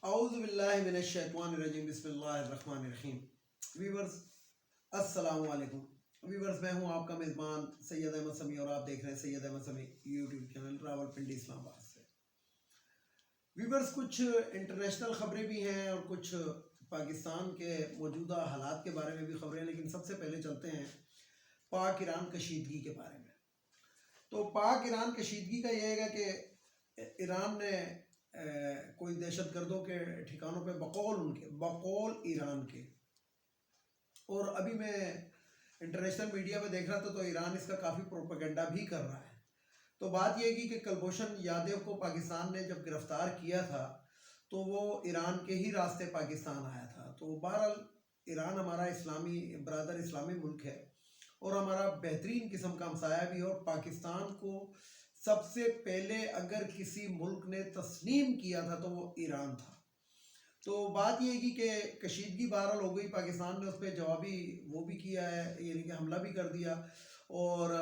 اعوذ باللہ من الشیطان الرجیم بسم اللہ الرحمن الرحیم۔ ویورز السلام علیکم۔ ویورز میں ہوں آپ کا میزبان سید احمد سمیع اور آپ دیکھ رہے ہیں سید احمد سمیع یوٹیوب چینل راولپنڈی اسلام آباد سے۔ ویورز کچھ انٹرنیشنل خبریں بھی ہیں اور کچھ پاکستان کے موجودہ حالات کے بارے میں بھی خبریں ہیں، لیکن سب سے پہلے چلتے ہیں پاک ایران کشیدگی کے بارے میں۔ تو پاک ایران کشیدگی کا یہ ہے کہ ایران نے کوئی دہشت گردوں کے ٹھکانوں پہ بقول ایران کے، اور ابھی میں انٹرنیشنل میڈیا پہ دیکھ رہا تھا تو ایران اس کا کافی پروپیگنڈا بھی کر رہا ہے۔ تو بات یہ کی کہ کلبھوشن یادیو کو پاکستان نے جب گرفتار کیا تھا تو وہ ایران کے ہی راستے پاکستان آیا تھا۔ تو بہرحال ایران ہمارا اسلامی ملک ہے اور ہمارا بہترین قسم کا ہمسایہ بھی ہے، اور پاکستان کو سب سے پہلے اگر کسی ملک نے تسلیم کیا تھا تو وہ ایران تھا۔ تو بات یہ کی کہ کشیدگی بہرحال ہو گئی، پاکستان نے اس پہ جوابی وہ بھی کیا ہے، یعنی کہ حملہ بھی کر دیا، اور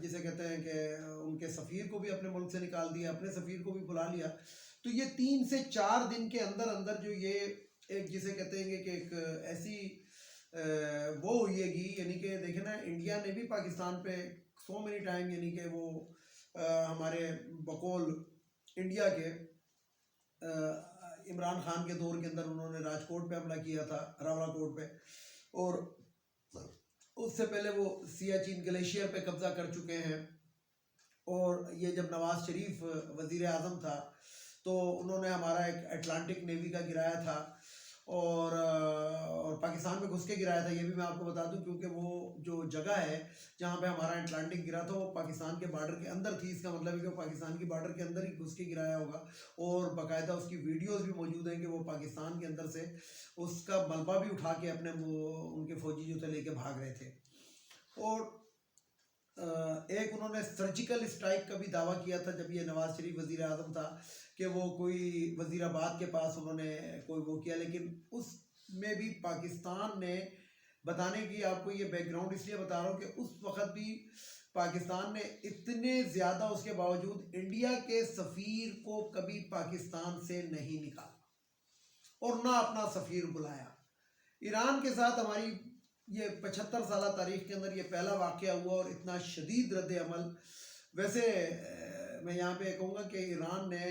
جسے کہتے ہیں کہ ان کے سفیر کو بھی اپنے ملک سے نکال دیا، اپنے سفیر کو بھی بلا لیا۔ تو یہ 3 سے 4 دن کے اندر جو یہ ایک جسے کہتے ہیں کہ ایک ایسی وہ ہوئی ہے گی، یعنی کہ دیکھیں نا، انڈیا نے بھی پاکستان پہ سو مینی ٹائم، یعنی کہ وہ ہمارے بقول انڈیا کے عمران خان کے دور کے اندر انہوں نے راجکوٹ پہ حملہ کیا تھا، راولا کوٹ پہ، اور اس سے پہلے وہ سیاچین گلیشیئر پہ قبضہ کر چکے ہیں۔ اور یہ جب نواز شریف وزیر اعظم تھا تو انہوں نے ہمارا ایک اٹلانٹک نیوی کا گرایا تھا، اور پاکستان میں گھس کے گرایا تھا۔ یہ بھی میں آپ کو بتا دوں، کیونکہ وہ جو جگہ ہے جہاں پہ ہمارا اٹلانٹک گرا تھا وہ پاکستان کے بارڈر کے اندر تھی۔ اس کا مطلب ہے کہ وہ پاکستان کی بارڈر کے اندر ہی گھس کے گرایا ہوگا، اور باقاعدہ اس کی ویڈیوز بھی موجود ہیں کہ وہ پاکستان کے اندر سے اس کا ملبہ بھی اٹھا کے اپنے ان کے فوجی جو تھے لے کے بھاگ رہے تھے۔ اور ایک انہوں نے سرجیکل اسٹرائک کا بھی دعویٰ کیا تھا جب یہ نواز شریف وزیر اعظم تھا، کہ وہ کوئی وزیر آباد کے پاس انہوں نے کوئی وہ کیا، لیکن اس میں بھی پاکستان نے، بتانے کی آپ کو یہ بیک گراؤنڈ اس لیے بتا رہا ہوں کہ اس وقت بھی پاکستان نے اتنے زیادہ اس کے باوجود انڈیا کے سفیر کو کبھی پاکستان سے نہیں نکالا اور نہ اپنا سفیر بلایا۔ ایران کے ساتھ ہماری یہ 75 سالہ تاریخ کے اندر یہ پہلا واقعہ ہوا، اور اتنا شدید رد عمل۔ ویسے میں یہاں پہ کہوں گا کہ ایران نے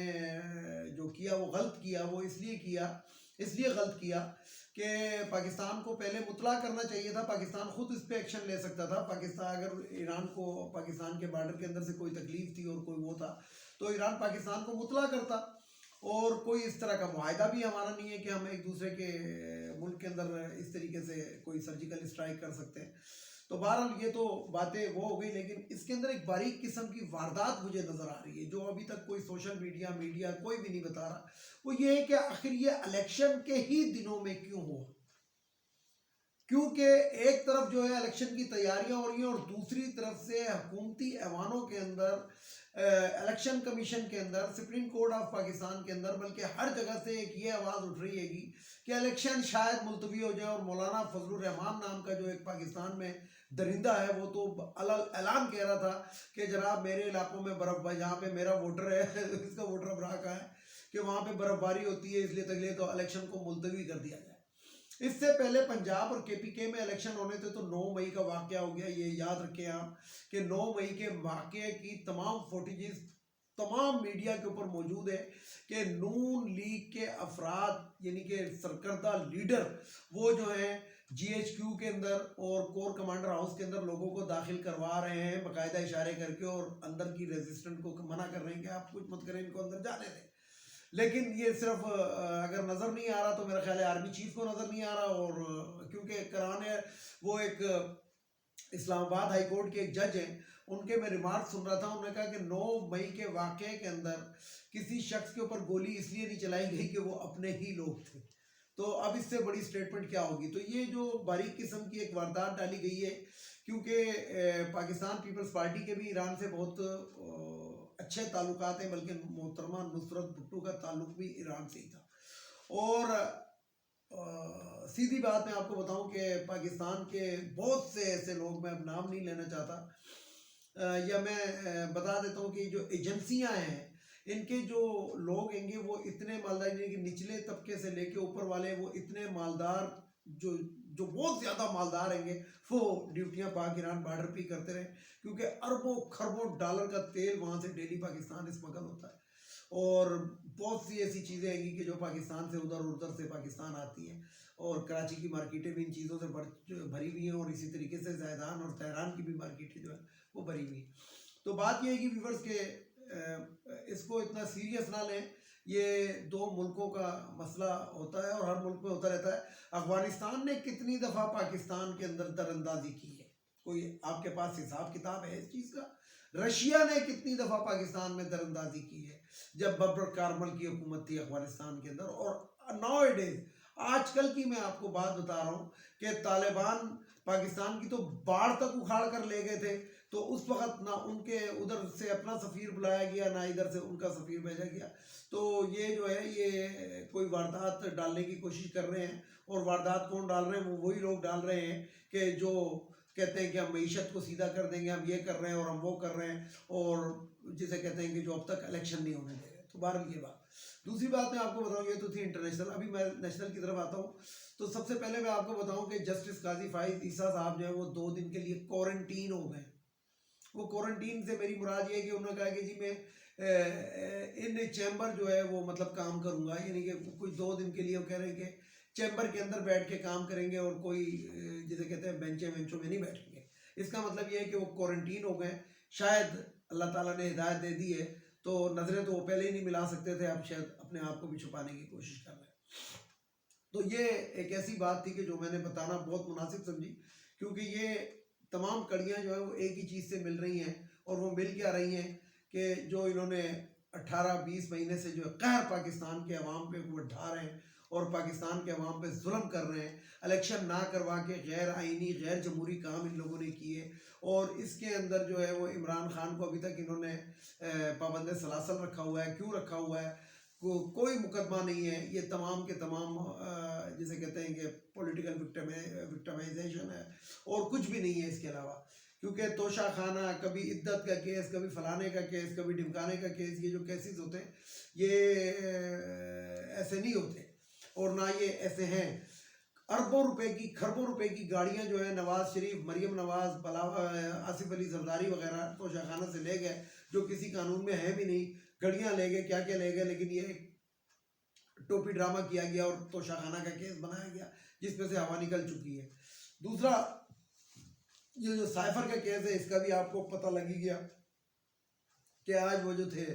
جو کیا وہ غلط کیا، وہ اس لیے غلط کیا کہ پاکستان کو پہلے مطلع کرنا چاہیے تھا۔ پاکستان خود اس پہ ایکشن لے سکتا تھا۔ پاکستان اگر ایران کو پاکستان کے بارڈر کے اندر سے کوئی تکلیف تھی اور کوئی وہ تھا تو ایران پاکستان کو مطلع کرتا، اور کوئی اس طرح کا معاہدہ بھی ہمارا نہیں ہے کہ ہم ایک دوسرے کے ملک کے اندر اس طریقے سے کوئی سرجیکل اسٹرائک کر سکتے ہیں۔ تو بہرحال یہ تو باتیں وہ ہو گئی، لیکن اس کے اندر ایک باریک قسم کی واردات مجھے نظر آ رہی ہے جو ابھی تک کوئی سوشل میڈیا کوئی بھی نہیں بتا رہا۔ وہ یہ ہے کہ آخر یہ الیکشن کے ہی دنوں میں کیوں ہوا؟ کیونکہ ایک طرف جو ہے الیکشن کی تیاریاں ہو رہی ہیں، اور دوسری طرف سے حکومتی ایوانوں کے اندر، الیکشن کمیشن کے اندر، سپریم کورٹ آف پاکستان کے اندر، بلکہ ہر جگہ سے ایک یہ آواز اٹھ رہی ہے گی کہ الیکشن شاید ملتوی ہو جائے، اور مولانا فضل الرحمان نام کا جو ایک پاکستان میں درندہ ہے وہ تو اعلان کہہ رہا تھا کہ جناب میرے علاقوں میں جہاں پہ میرا ووٹر ہے اس کا ووٹر اب رہا کہاں ہے، کہ وہاں پہ برف باری ہوتی ہے، اس لیے تو الیکشن کو ملتوی کر دیا جائے۔ اس سے پہلے پنجاب اور KPK میں الیکشن ہونے تھے تو 9 مئی کا واقعہ ہو گیا۔ یہ یاد رکھیں آپ کہ 9 مئی کے واقعے کی تمام فوٹیجز تمام میڈیا کے اوپر موجود ہے کہ نون لیگ کے افراد، یعنی کہ سرکردہ لیڈر، وہ جو ہیں GHQ کے اندر اور کور کمانڈر ہاؤس کے اندر لوگوں کو داخل کروا رہے ہیں باقاعدہ اشارے کر کے، اور اندر کی ریزسٹنٹ کو منع کر رہے ہیں کہ آپ کچھ مت کریں، ان کو اندر جانے دیں۔ لیکن یہ صرف اگر نظر نہیں آ رہا تو میرا خیال ہے آرمی چیف کو نظر نہیں آ رہا، اور کیونکہ کرانے وہ ایک اسلام آباد ہائی کورٹ کے ایک جج ہیں، ان کے میں ریمارک سن رہا تھا، انہوں نے کہا کہ 9 مئی کے واقعے کے اندر کسی شخص کے اوپر گولی اس لیے نہیں چلائی گئی کہ وہ اپنے ہی لوگ تھے۔ تو اب اس سے بڑی سٹیٹمنٹ کیا ہوگی؟ تو یہ جو باریک قسم کی ایک واردات ڈالی گئی ہے، کیونکہ پاکستان پیپلز پارٹی کے بھی ایران سے بہت اچھے تعلقات ہیں، بلکہ محترمہ نصرت بھٹو کا تعلق بھی ایران سے ہی تھا۔ اور سیدھی بات میں آپ کو بتاؤں کہ پاکستان کے بہت سے ایسے لوگ، میں اب نام نہیں لینا چاہتا، یا میں بتا دیتا ہوں کہ جو ایجنسیاں ہیں ان کے جو لوگ ہیں گے وہ اتنے مالدار، یعنی کہ نچلے طبقے سے لے کے اوپر والے وہ اتنے مالدار، جو بہت زیادہ مالدار ہیں گے، وہ ڈیوٹیاں پاک ایران بارڈر پہ کرتے رہے، کیونکہ اربوں خربوں ڈالر کا تیل وہاں سے ڈیلی پاکستان اسمگل ہوتا ہے، اور بہت سی ایسی چیزیں ہیں گی کہ جو پاکستان سے ادھر سے پاکستان آتی ہیں، اور کراچی کی مارکیٹیں بھی ان چیزوں سے بھری ہوئی ہیں، اور اسی طریقے سے زیدان اور تہران کی بھی مارکیٹیں جو ہے وہ بھری ہوئی ہیں۔ تو بات یہ ہے کہ ویورز کے اس کو اتنا سیریس نہ لیں، یہ دو ملکوں کا مسئلہ ہوتا ہے اور ہر ملک میں ہوتا رہتا ہے۔ افغانستان نے کتنی دفعہ پاکستان کے اندر در اندازی کی ہے، کوئی آپ کے پاس حساب کتاب ہے اس چیز کا؟ رشیا نے کتنی دفعہ پاکستان میں در اندازی کی ہے جب ببر کارمل کی حکومت تھی افغانستان کے اندر؟ اور ناؤ ڈیز آج کل کی میں آپ کو بات بتا رہا ہوں کہ طالبان پاکستان کی تو باڑ تک اکھاڑ کر لے گئے تھے، تو اس وقت نہ ان کے ادھر سے اپنا سفیر بلایا گیا، نہ ادھر سے ان کا سفیر بھیجا گیا۔ تو یہ جو ہے یہ کوئی واردات ڈالنے کی کوشش کر رہے ہیں، اور واردات کون ڈال رہے ہیں؟ وہ وہی لوگ ڈال رہے ہیں کہ جو کہتے ہیں کہ ہم معیشت کو سیدھا کر دیں گے، ہم یہ کر رہے ہیں اور ہم وہ کر رہے ہیں، اور جسے کہتے ہیں کہ جو اب تک الیکشن نہیں ہونے دے رہے۔ تو بہرحال یہ بات۔ دوسری بات میں آپ کو بتاؤں، یہ تو تھی انٹرنیشنل، ابھی میں نیشنل کی طرف آتا ہوں۔ تو سب سے پہلے میں آپ کو بتاؤں کہ جسٹس قاضی فائز عیسیٰ صاحب جو ہے وہ 2 دن کے لیے کوارنٹین ہو گئے۔ وہ کوارنٹین سے میری مراد یہ ہے کہ انہوں نے کہا کہ جی میں ان چیمبر جو ہے وہ مطلب کام کروں گا، یعنی کہ کچھ 2 دن کے لیے وہ کہہ رہے ہیں کہ چیمبر کے اندر بیٹھ کے کام کریں گے، اور کوئی جسے کہتے ہیں بینچوں میں نہیں بیٹھیں گے۔ اس کا مطلب یہ ہے کہ وہ کوارنٹین ہو گئے۔ شاید اللہ تعالیٰ نے ہدایت دے دی ہے، تو نظریں تو وہ پہلے ہی نہیں ملا سکتے تھے، اب شاید اپنے آپ کو بھی چھپانے کی کوشش کر رہے ہیں۔ تو یہ ایک ایسی بات تھی کہ جو میں نے بتانا بہت مناسب سمجھی، کیونکہ یہ تمام کڑیاں جو ہیں وہ ایک ہی چیز سے مل رہی ہیں، اور وہ مل کیا رہی ہیں کہ جو انہوں نے 18-20 مہینے سے جو قہر پاکستان کے عوام پہ وہ ڈھا رہے ہیں، اور پاکستان کے عوام پہ ظلم کر رہے ہیں، الیکشن نہ کروا کے غیر آئینی غیر جمہوری کام ان لوگوں نے کیے، اور اس کے اندر جو ہے وہ عمران خان کو ابھی تک انہوں نے پابند سلاسل رکھا ہوا ہے۔ کیوں رکھا ہوا ہے؟ کوئی مقدمہ نہیں ہے، یہ تمام کے تمام جسے کہتے ہیں کہ پولیٹیکل وکٹمائزیشن ہے، اور کچھ بھی نہیں ہے اس کے علاوہ۔ کیونکہ توشہ خانہ، کبھی عدت کا کیس، کبھی فلانے کا کیس، کبھی ڈمکانے کا کیس، یہ جو کیسز ہوتے ہیں یہ ایسے نہیں ہوتے، اور نہ یہ ایسے ہیں۔ اربوں روپے کی، کھربوں روپے کی گاڑیاں جو ہیں نواز شریف، مریم نواز، آصف علی زرداری وغیرہ توشہ خانہ سے لے گئے، جو کسی قانون میں ہے بھی نہیں۔ گھڑیاں لے گئے، کیا کیا لے گئے، لیکن یہ ایک ٹوپی ڈرامہ کیا گیا اور توشہ خانہ کا کیس بنایا گیا، جس پہ سے ہوا نکل چکی ہے۔ دوسرا یہ جو سائفر کا کیس ہے، اس کا بھی آپ کو پتہ لگی گیا کہ آج وہ جو تھے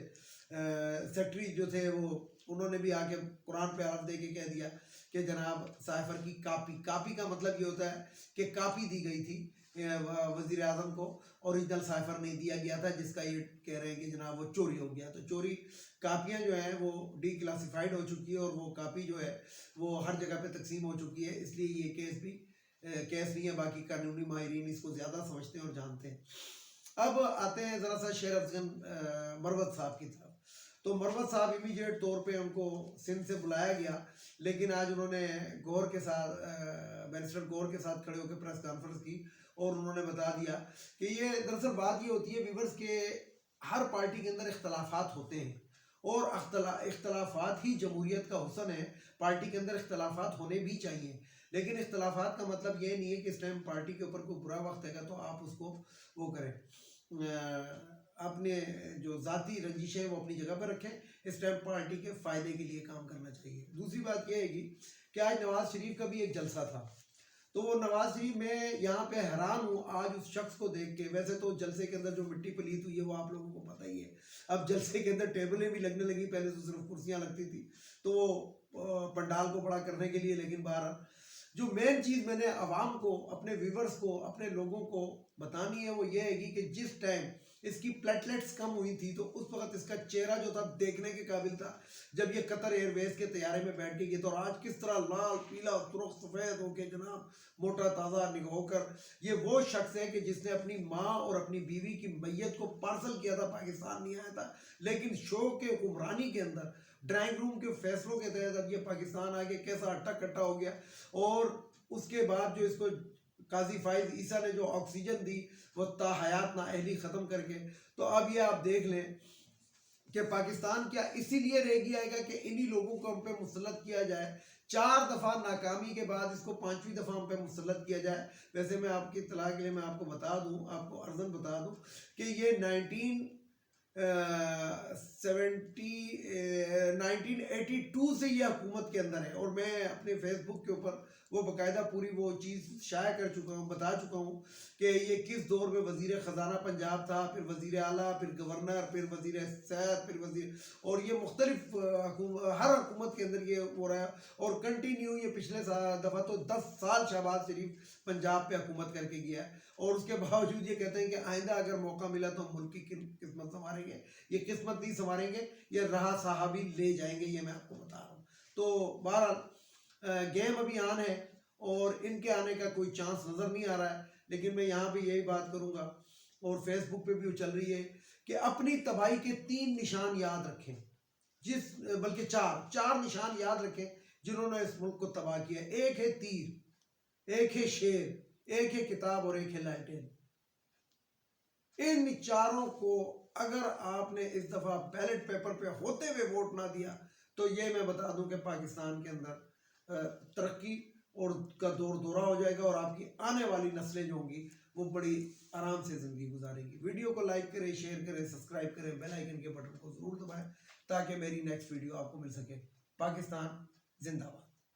سیکٹری جو تھے وہ انہوں نے بھی آ کے قرآن پہ حرف دے کے کہہ دیا کہ جناب سائفر کی کاپی کا مطلب یہ ہوتا ہے کہ کاپی دی گئی تھی وزیر اعظم کو، اوریجنل سائفر نہیں دیا گیا تھا، جس کا یہ کہہ رہے ہیں کہ جناب وہ چوری ہو گیا۔ تو چوری کاپیاں جو ہیں وہ ڈی کلاسیفائڈ ہو چکی ہے، اور وہ کاپی جو ہے وہ ہر جگہ پہ تقسیم ہو چکی ہے، اس لیے یہ کیس بھی کیس نہیں ہے۔ باقی قانونی ماہرین اس کو زیادہ سمجھتے ہیں اور جانتے ہیں۔ اب آتے ہیں ذرا سا شیر افضل مروت صاحب کی طرف۔ تو مروت صاحب امیجیٹ طور پہ ان کو سندھ سے بلایا گیا، لیکن آج انہوں نے گور کے ساتھ بیرسٹر گور کے ساتھ کھڑے ہو کے پریس کانفرنس کی، اور انہوں نے بتا دیا کہ یہ دراصل بات یہ ہوتی ہے ویورز کے ہر پارٹی کے اندر اختلافات ہوتے ہیں، اور اختلافات ہی جمہوریت کا حسن ہے۔ پارٹی کے اندر اختلافات ہونے بھی چاہیے، لیکن اختلافات کا مطلب یہ نہیں ہے کہ اس ٹائم پارٹی کے اوپر کوئی برا وقت ہے تو آپ اس کو وہ کریں، اپنے جو ذاتی رنجشیں وہ اپنی جگہ پہ رکھیں۔ اس ٹائم پارٹی کے فائدے کے لیے کام کرنا چاہیے۔ دوسری بات یہ ہے کہ آج نواز شریف کا بھی ایک جلسہ تھا، تو وہ نواز شریف، میں یہاں پہ حیران ہوں آج اس شخص کو دیکھ کے۔ ویسے تو جلسے کے اندر جو مٹی پلیت ہوئی ہے وہ آپ لوگوں کو پتہ ہی ہے، اب جلسے کے اندر ٹیبلیں بھی لگنے لگی، پہلے تو صرف کرسیاں لگتی تھی تو پنڈال کو بڑا کرنے کے لیے۔ لیکن بہرحال جو مین چیز میں نے عوام کو، اپنے ویورز کو، اپنے لوگوں کو بتانی ہے وہ یہ ہے کہ جس ٹائم اس کی پلیٹلیٹس کم ہوئی تھی تو اس وقت اس کا چہرہ جو تھا دیکھنے کے قابل تھا، جب یہ قطر ایئر ویز کے طیارے میں بیٹھ کے گئی تو آج کس طرح لال پیلا سرخ سفید ہو کے جناب موٹا تازہ ہو کر یہ وہ شخص ہے کہ جس نے اپنی ماں اور اپنی بیوی کی میت کو پارسل کیا تھا، پاکستان نہیں آیا تھا، لیکن شو کے حکمرانی کے اندر، ڈرائنگ روم کے فیصلوں کے تحت اب یہ پاکستان آگے کیسا ہٹا کٹا ہو گیا۔ اور اس کے بعد جو اس کو قاضی فائز عیسیٰ نے جو آکسیجن دی وہ تا حیات نا اہلی ختم کر کے، تو اب یہ آپ دیکھ لیں کہ پاکستان کیا اسی لیے رہ گیا ہے کہ انہی لوگوں کو ہم پہ مسلط کیا جائے. 4 دفعہ ناکامی کے بعد اس کو 5ویں دفعہ ہم پہ مسلط کیا جائے. ویسے میں آپ کی اطلاع کے لیے میں آپ کو بتا دوں، آپ کو عرضاً بتا دوں کہ یہ 1982 سے یہ حکومت کے اندر ہے، اور میں اپنے فیس بک کے اوپر وہ باقاعدہ پوری وہ چیز شائع کر چکا ہوں، بتا چکا ہوں کہ یہ کس دور میں وزیر خزانہ پنجاب تھا، پھر وزیر اعلیٰ، پھر گورنر، پھر وزیر صحت، پھر وزیر، اور یہ مختلف ہر حکومت کے اندر یہ ہو رہا ہے. اور کنٹینیو یہ پچھلے دفعہ تو 10 سال شہباز شریف پنجاب پہ حکومت کر کے گیا ہے، اور اس کے باوجود یہ کہتے ہیں کہ آئندہ اگر موقع ملا تو ہم ملک کی قسمت سنواریں گے. یہ قسمت نہیں سنواریں گے، یہ رہا صحابی لے جائیں گے، یہ میں آپ کو بتا رہا ہوں. تو بہرحال گیم ابھی آن ہے اور ان کے آنے کا کوئی چانس نظر نہیں آ رہا ہے. لیکن میں یہاں پہ یہی بات کروں گا، اور فیس بک پہ بھی چل رہی ہے، کہ اپنی تباہی کے 3 نشان یاد رکھیں، بلکہ 4 نشان یاد رکھیں جنہوں نے اس ملک کو تباہ کیا. ایک ہے تیر، ایک ہے شیر، ایک ہے کتاب، اور ایک ہے لائٹین. ان 4 کو اگر آپ نے اس دفعہ بیلٹ پیپر پہ ہوتے ہوئے ووٹ نہ دیا تو یہ میں بتا دوں کہ پاکستان کے اندر ترقی اور کا دورہ ہو جائے گا، اور آپ کی آنے والی نسلیں جو ہوں گی وہ بڑی آرام سے زندگی گزاریں گی. ویڈیو کو لائک کریں، شیئر کریں، سبسکرائب کریں، بیل آئیکن کے بٹن کو ضرور دبائیں تاکہ میری نیکسٹ ویڈیو آپ کو مل سکے. پاکستان زندہ باد.